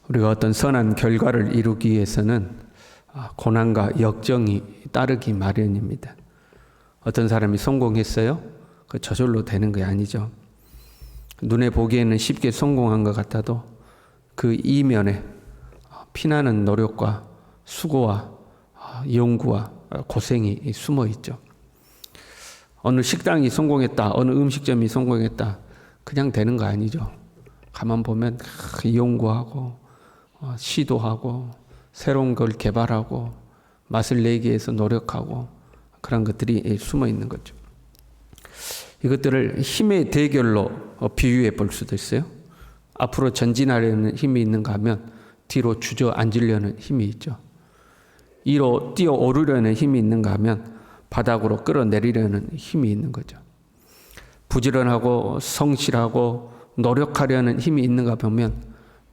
우리가 어떤 선한 결과를 이루기 위해서는 고난과 역정이 따르기 마련입니다. 어떤 사람이 성공했어요? 그 저절로 되는 게 아니죠. 눈에 보기에는 쉽게 성공한 것 같아도 그 이면에 피나는 노력과 수고와 연구와 고생이 숨어 있죠. 어느 식당이 성공했다, 어느 음식점이 성공했다, 그냥 되는 거 아니죠. 가만 보면 연구하고 시도하고 새로운 걸 개발하고 맛을 내기 위해서 노력하고 그런 것들이 숨어 있는 거죠. 이것들을 힘의 대결로 비유해 볼 수도 있어요. 앞으로 전진하려는 힘이 있는가 하면 뒤로 주저앉으려는 힘이 있죠. 위로 뛰어오르려는 힘이 있는가 하면 바닥으로 끌어내리려는 힘이 있는 거죠. 부지런하고 성실하고 노력하려는 힘이 있는가 보면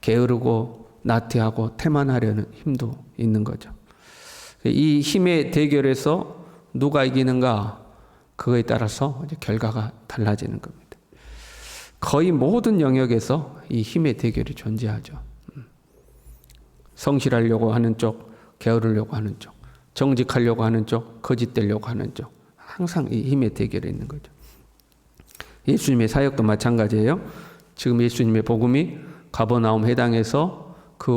게으르고 나태하고 태만하려는 힘도 있는 거죠. 이 힘의 대결에서 누가 이기는가, 그거에 따라서 이제 결과가 달라지는 겁니다. 거의 모든 영역에서 이 힘의 대결이 존재하죠. 성실하려고 하는 쪽, 게으르려고 하는 쪽, 정직하려고 하는 쪽, 거짓되려고 하는 쪽, 항상 이 힘의 대결이 있는 거죠. 예수님의 사역도 마찬가지예요. 지금 예수님의 복음이 가버나움 해당에서 그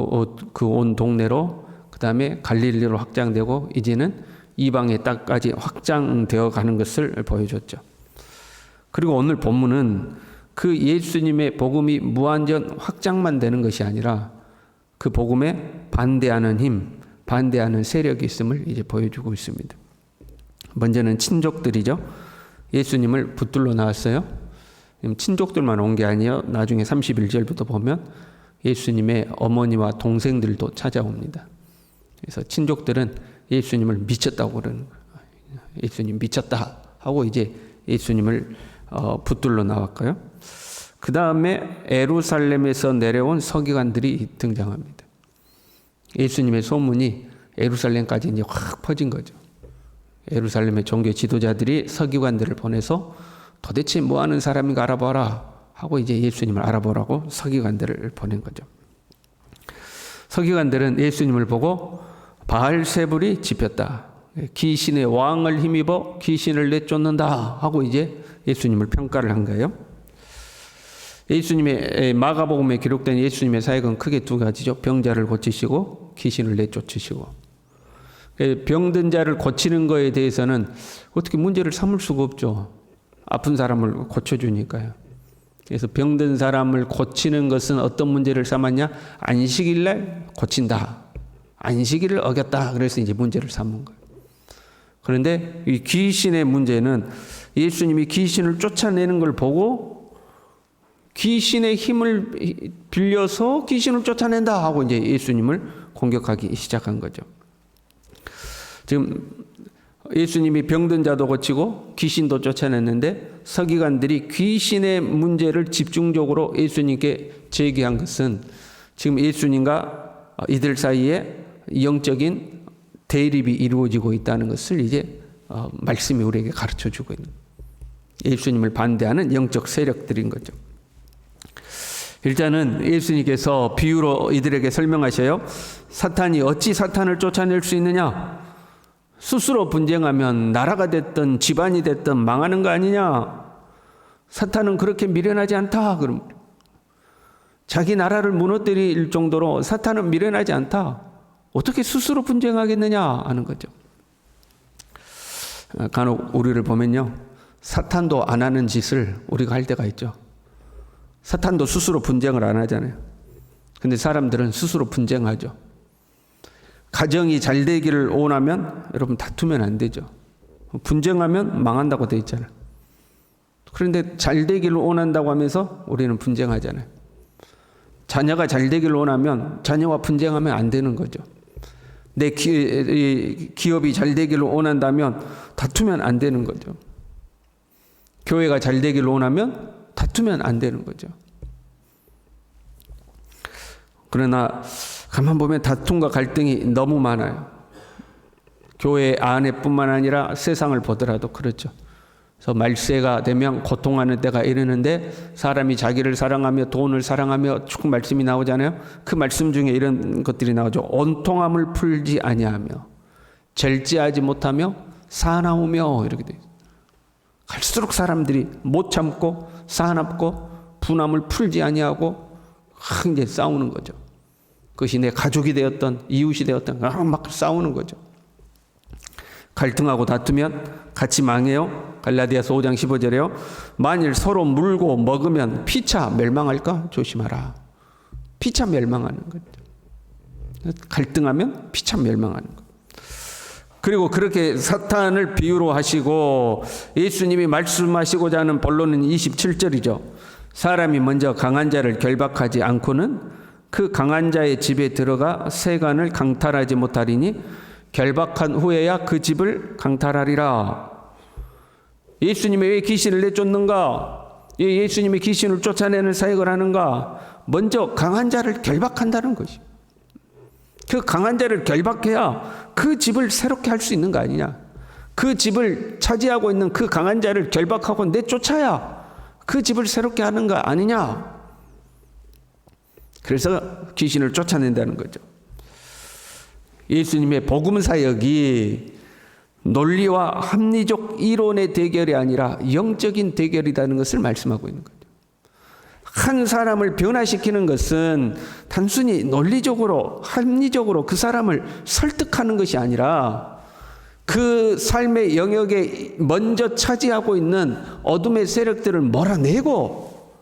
온 동네로, 그 다음에 갈릴리로 확장되고 이제는 이방의 땅까지 확장되어 가는 것을 보여줬죠. 그리고 오늘 본문은 그 예수님의 복음이 무한전 확장만 되는 것이 아니라 그 복음에 반대하는 힘, 반대하는 세력이 있음을 이제 보여주고 있습니다. 먼저는 친족들이죠. 예수님을 붙들러 나왔어요. 친족들만 온 게 아니에요. 나중에 31절부터 보면 예수님의 어머니와 동생들도 찾아옵니다. 그래서 친족들은 예수님을 미쳤다고 그러는 거예요. 예수님 미쳤다 하고 이제 예수님을 붙들러 나왔고요. 그 다음에 예루살렘에서 내려온 서기관들이 등장합니다. 예수님의 소문이 예루살렘까지 이제 확 퍼진 거죠. 예루살렘의 종교 지도자들이 서기관들을 보내서 도대체 뭐 하는 사람인가 알아봐라 하고 이제 예수님을 알아보라고 서기관들을 보낸 거죠. 서기관들은 예수님을 보고 바알세불이 짚였다, 귀신의 왕을 힘입어 귀신을 내쫓는다 하고 이제 예수님을 평가를 한 거예요. 예수님의 마가복음에 기록된 예수님의 사역은 크게 두 가지죠. 병자를 고치시고 귀신을 내쫓으시고. 병든 자를 고치는 거에 대해서는 어떻게 문제를 삼을 수가 없죠. 아픈 사람을 고쳐주니까요. 그래서 병든 사람을 고치는 것은 어떤 문제를 삼았냐? 안식일날 고친다. 안식일을 어겼다. 그래서 이제 문제를 삼은 거예요. 그런데 이 귀신의 문제는 예수님이 귀신을 쫓아내는 걸 보고 귀신의 힘을 빌려서 귀신을 쫓아낸다 하고 이제 예수님을 공격하기 시작한 거죠. 지금 예수님이 병든 자도 고치고 귀신도 쫓아냈는데 서기관들이 귀신의 문제를 집중적으로 예수님께 제기한 것은 지금 예수님과 이들 사이에 영적인 대립이 이루어지고 있다는 것을 이제 말씀이 우리에게 가르쳐주고 있는, 예수님을 반대하는 영적 세력들인 거죠. 일단은 예수님께서 비유로 이들에게 설명하셔요. 사탄이 어찌 사탄을 쫓아낼 수 있느냐? 스스로 분쟁하면 나라가 됐든 집안이 됐든 망하는 거 아니냐? 사탄은 그렇게 미련하지 않다. 그럼 자기 나라를 무너뜨릴 정도로 사탄은 미련하지 않다. 어떻게 스스로 분쟁하겠느냐 하는 거죠. 간혹 우리를 보면요, 사탄도 안 하는 짓을 우리가 할 때가 있죠. 사탄도 스스로 분쟁을 안 하잖아요. 근데 사람들은 스스로 분쟁하죠. 가정이 잘 되기를 원하면 여러분 다투면 안 되죠. 분쟁하면 망한다고 돼 있잖아요. 그런데 잘 되기를 원한다고 하면서 우리는 분쟁하잖아요. 자녀가 잘 되기를 원하면 자녀와 분쟁하면 안 되는 거죠. 내 기업이 잘 되기를 원한다면 다투면 안 되는 거죠. 교회가 잘 되기를 원하면 다투면 안 되는 거죠. 그러나 가만 보면 다툼과 갈등이 너무 많아요. 교회 안에뿐만 아니라 세상을 보더라도 그렇죠. 그래서 말세가 되면 고통하는 때가 이르는데 사람이 자기를 사랑하며 돈을 사랑하며 쭉 말씀이 나오잖아요. 그 말씀 중에 이런 것들이 나오죠. 온통함을 풀지 아니하며 절제하지 못하며 사나우며 이렇게 돼요. 갈수록 사람들이 못 참고 사납고 분함을 풀지 아니하고 이제 싸우는 거죠. 그것이 내 가족이 되었던 이웃이 되었던 막 싸우는 거죠. 갈등하고 다투면 같이 망해요. 갈라디아서 5장 15절에요. 만일 서로 물고 먹으면 피차 멸망할까? 조심하라. 피차 멸망하는 거죠. 갈등하면 피차 멸망하는 거. 그리고 그렇게 사탄을 비유로 하시고 예수님이 말씀하시고자 하는 본론은 27절이죠. 사람이 먼저 강한 자를 결박하지 않고는 그 강한 자의 집에 들어가 세간을 강탈하지 못하리니 결박한 후에야 그 집을 강탈하리라. 예수님이 왜 귀신을 내쫓는가? 예수님이 귀신을 쫓아내는 사역을 하는가? 먼저 강한 자를 결박한다는 것이. 그 강한 자를 결박해야 그 집을 새롭게 할 수 있는 거 아니냐? 그 집을 차지하고 있는 그 강한 자를 결박하고 내쫓아야 그 집을 새롭게 하는 거 아니냐? 그래서 귀신을 쫓아낸다는 거죠. 예수님의 복음 사역이 논리와 합리적 이론의 대결이 아니라 영적인 대결이라는 것을 말씀하고 있는 거죠. 한 사람을 변화시키는 것은 단순히 논리적으로 합리적으로 그 사람을 설득하는 것이 아니라 그 삶의 영역에 먼저 차지하고 있는 어둠의 세력들을 몰아내고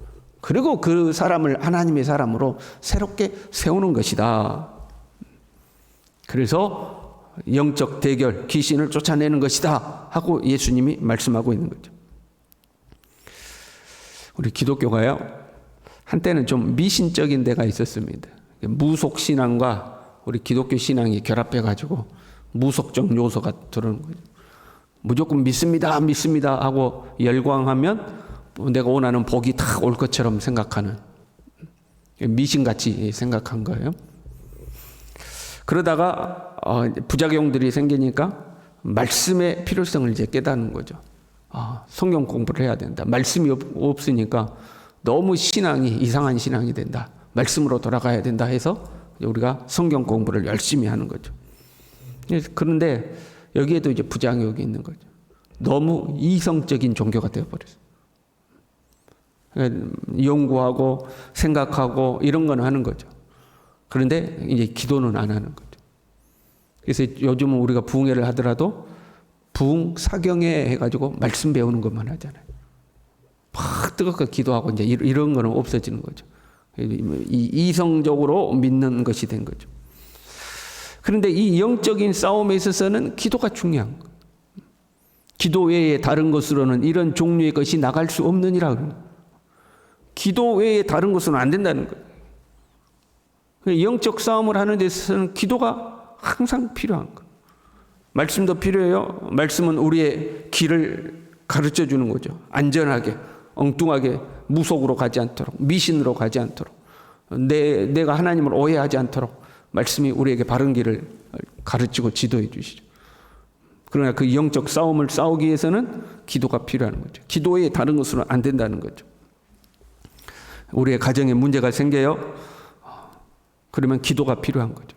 그리고 그 사람을 하나님의 사람으로 새롭게 세우는 것이다. 그래서 영적 대결, 귀신을 쫓아내는 것이다 하고 예수님이 말씀하고 있는 거죠. 우리 기독교가요, 한때는 좀 미신적인 데가 있었습니다. 무속신앙과 우리 기독교 신앙이 결합해가지고 무속적 요소가 들어오는 거죠. 무조건 믿습니다 하고 열광하면 내가 원하는 복이 다 올 것처럼 생각하는, 미신같이 생각한 거예요. 그러다가 부작용들이 생기니까 말씀의 필요성을 이제 깨닫는 거죠. 성경 공부를 해야 된다. 말씀이 없으니까 너무 신앙이 이상한 신앙이 된다. 말씀으로 돌아가야 된다 해서 우리가 성경 공부를 열심히 하는 거죠. 그런데 여기에도 이제 부작용이 있는 거죠. 너무 이성적인 종교가 되어버렸어요. 연구하고 생각하고 이런 건 하는 거죠. 그런데 이제 기도는 안 하는 거죠. 그래서 요즘은 우리가 부흥회를 하더라도 부흥 사경회 해가지고 말씀 배우는 것만 하잖아요. 막 뜨겁게 기도하고 이제 이런 거는 없어지는 거죠. 이성적으로 믿는 것이 된 거죠. 그런데 이 영적인 싸움에 있어서는 기도가 중요한 거예요. 기도 외에 다른 것으로는 이런 종류의 것이 나갈 수 없느니라. 기도 외에 다른 것은 안 된다는 거예요. 영적 싸움을 하는 데 있어서는 기도가 항상 필요한 거예요. 말씀도 필요해요. 말씀은 우리의 길을 가르쳐 주는 거죠. 안전하게, 엉뚱하게 무속으로 가지 않도록, 미신으로 가지 않도록, 내가 하나님을 오해하지 않도록 말씀이 우리에게 바른 길을 가르치고 지도해 주시죠. 그러나 그 영적 싸움을 싸우기 위해서는 기도가 필요한 거죠. 기도 외에 다른 것으로는 안 된다는 거죠. 우리의 가정에 문제가 생겨요. 그러면 기도가 필요한 거죠.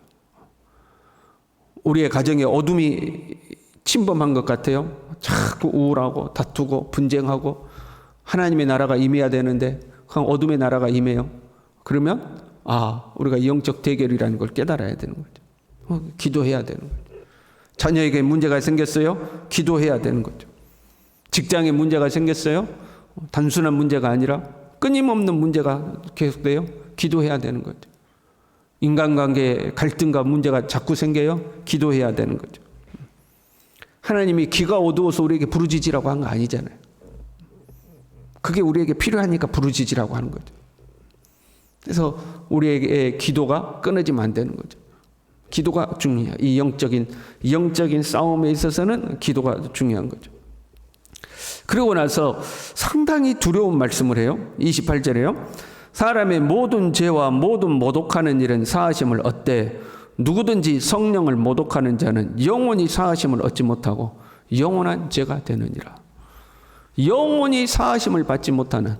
우리의 가정에 어둠이 침범한 것 같아요. 자꾸 우울하고 다투고 분쟁하고 하나님의 나라가 임해야 되는데 그냥 어둠의 나라가 임해요. 그러면 우리가 영적 대결이라는 걸 깨달아야 되는 거죠. 기도해야 되는 거죠. 자녀에게 문제가 생겼어요. 기도해야 되는 거죠. 직장에 문제가 생겼어요. 단순한 문제가 아니라 끊임없는 문제가 계속돼요. 기도해야 되는 거죠. 인간관계에 갈등과 문제가 자꾸 생겨요. 기도해야 되는 거죠. 하나님이 귀가 어두워서 우리에게 부르짖으라고 한 거 아니잖아요. 그게 우리에게 필요하니까 부르짖으라고 하는 거죠. 그래서 우리에게 기도가 끊어지면 안 되는 거죠. 기도가 중요해요. 이 영적인 싸움에 있어서는 기도가 중요한 거죠. 그러고 나서 상당히 두려운 말씀을 해요. 28절에요. 사람의 모든 죄와 모든 모독하는 일은 사하심을 얻되 누구든지 성령을 모독하는 자는 영원히 사하심을 얻지 못하고 영원한 죄가 되느니라. 영원히 사하심을 받지 못하는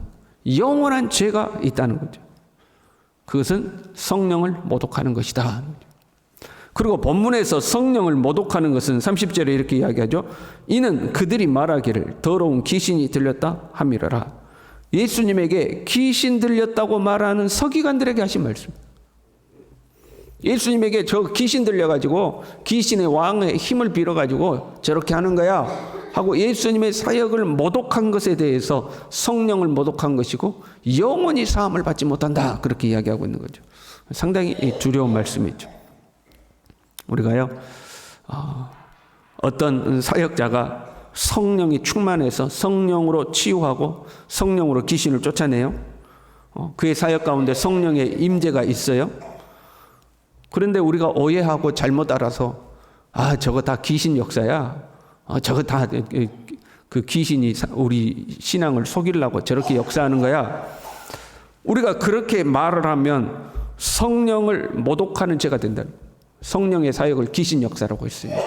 영원한 죄가 있다는 거죠. 그것은 성령을 모독하는 것이다. 그리고 본문에서 성령을 모독하는 것은 30절에 이렇게 이야기하죠. 이는 그들이 말하기를 더러운 귀신이 들렸다 함이라라. 예수님에게 귀신 들렸다고 말하는 서기관들에게 하신 말씀. 예수님에게 저 귀신 들려가지고 귀신의 왕의 힘을 빌어가지고 저렇게 하는 거야 하고 예수님의 사역을 모독한 것에 대해서 성령을 모독한 것이고 영원히 사함을 받지 못한다. 그렇게 이야기하고 있는 거죠. 상당히 두려운 말씀이죠. 우리가요, 어떤 사역자가 성령이 충만해서 성령으로 치유하고 성령으로 귀신을 쫓아내요. 그의 사역 가운데 성령의 임재가 있어요. 그런데 우리가 오해하고 잘못 알아서 저거 다 귀신 역사야. 저거 다 그 귀신이 우리 신앙을 속이려고 저렇게 역사하는 거야. 우리가 그렇게 말을 하면 성령을 모독하는 죄가 된다. 성령의 사역을 귀신 역사라고 했으니까.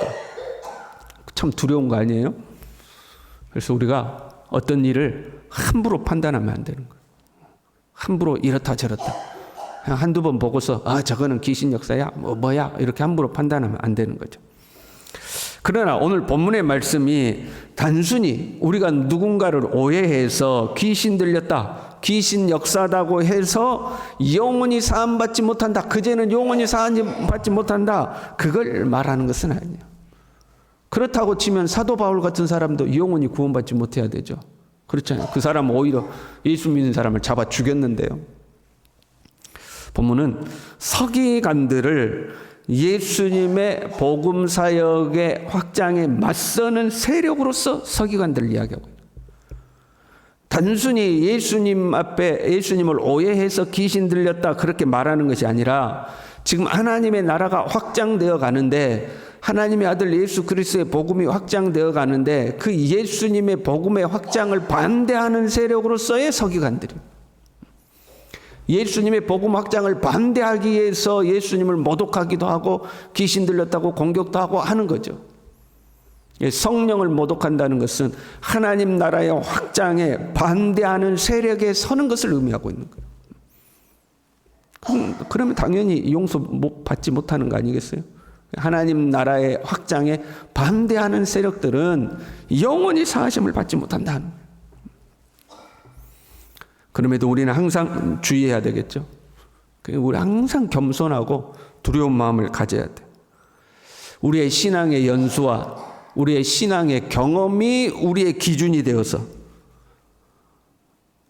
참 두려운 거 아니에요? 그래서 우리가 어떤 일을 함부로 판단하면 안 되는 거예요. 함부로 이렇다 저렇다. 그냥 한두 번 보고서 저거는 귀신 역사야 뭐야 이렇게 함부로 판단하면 안 되는 거죠. 그러나 오늘 본문의 말씀이 단순히 우리가 누군가를 오해해서 귀신 들렸다, 귀신 역사다고 해서 영원히 사함받지 못한다, 그제는 영원히 사함받지 못한다, 그걸 말하는 것은 아니에요. 그렇다고 치면 사도 바울 같은 사람도 영원히 구원받지 못해야 되죠. 그렇잖아요. 그 사람은 오히려 예수 믿는 사람을 잡아 죽였는데요. 본문은 서기관들을 예수님의 복음 사역의 확장에 맞서는 세력으로서 서기관들을 이야기하고 있어요. 단순히 예수님 앞에 예수님을 오해해서 귀신 들렸다 그렇게 말하는 것이 아니라 지금 하나님의 나라가 확장되어 가는데 하나님의 아들 예수 그리스도의 복음이 확장되어 가는데 그 예수님의 복음의 확장을 반대하는 세력으로서의 서기관들이에요. 예수님의 복음 확장을 반대하기 위해서 예수님을 모독하기도 하고 귀신 들렸다고 공격도 하고 하는 거죠. 성령을 모독한다는 것은 하나님 나라의 확장에 반대하는 세력에 서는 것을 의미하고 있는 거예요. 그러면 당연히 용서 받지 못하는 거 아니겠어요? 하나님 나라의 확장에 반대하는 세력들은 영원히 사하심을 받지 못한다는 거예요. 그럼에도 우리는 항상 주의해야 되겠죠. 우리 항상 겸손하고 두려운 마음을 가져야 돼. 우리의 신앙의 연수와 우리의 신앙의 경험이 우리의 기준이 되어서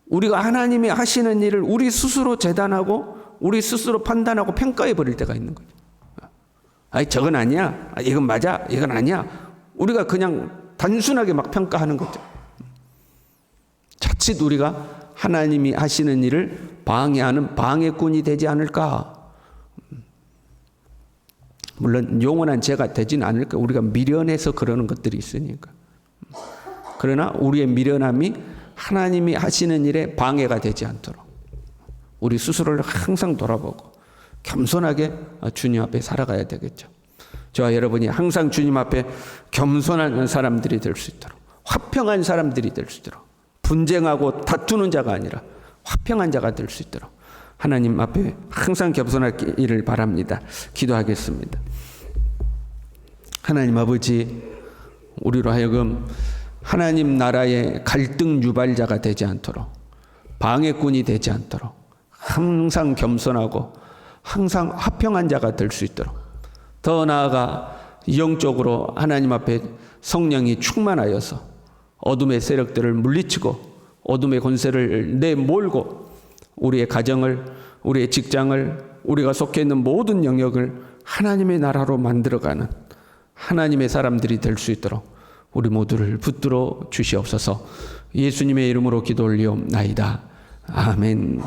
우리가 하나님이 하시는 일을 우리 스스로 재단하고 우리 스스로 판단하고 평가해 버릴 때가 있는 거죠. 저건 아니야. 이건 맞아. 이건 아니야. 우리가 그냥 단순하게 막 평가하는 거죠. 자칫 우리가 하나님이 하시는 일을 방해하는 방해꾼이 되지 않을까. 물론 영원한 죄가 되지는 않을까. 우리가 미련해서 그러는 것들이 있으니까. 그러나 우리의 미련함이 하나님이 하시는 일에 방해가 되지 않도록 우리 스스로를 항상 돌아보고 겸손하게 주님 앞에 살아가야 되겠죠. 저와 여러분이 항상 주님 앞에 겸손한 사람들이 될 수 있도록, 화평한 사람들이 될 수 있도록, 분쟁하고 다투는 자가 아니라 화평한 자가 될 수 있도록 하나님 앞에 항상 겸손하기를 바랍니다. 기도하겠습니다. 하나님 아버지, 우리로 하여금 하나님 나라의 갈등 유발자가 되지 않도록, 방해꾼이 되지 않도록 항상 겸손하고 항상 화평한 자가 될 수 있도록, 더 나아가 영적으로 하나님 앞에 성령이 충만하여서 어둠의 세력들을 물리치고 어둠의 권세를 내몰고 우리의 가정을, 우리의 직장을, 우리가 속해 있는 모든 영역을 하나님의 나라로 만들어가는 하나님의 사람들이 될 수 있도록 우리 모두를 붙들어 주시옵소서. 예수님의 이름으로 기도 올리옵나이다. 아멘.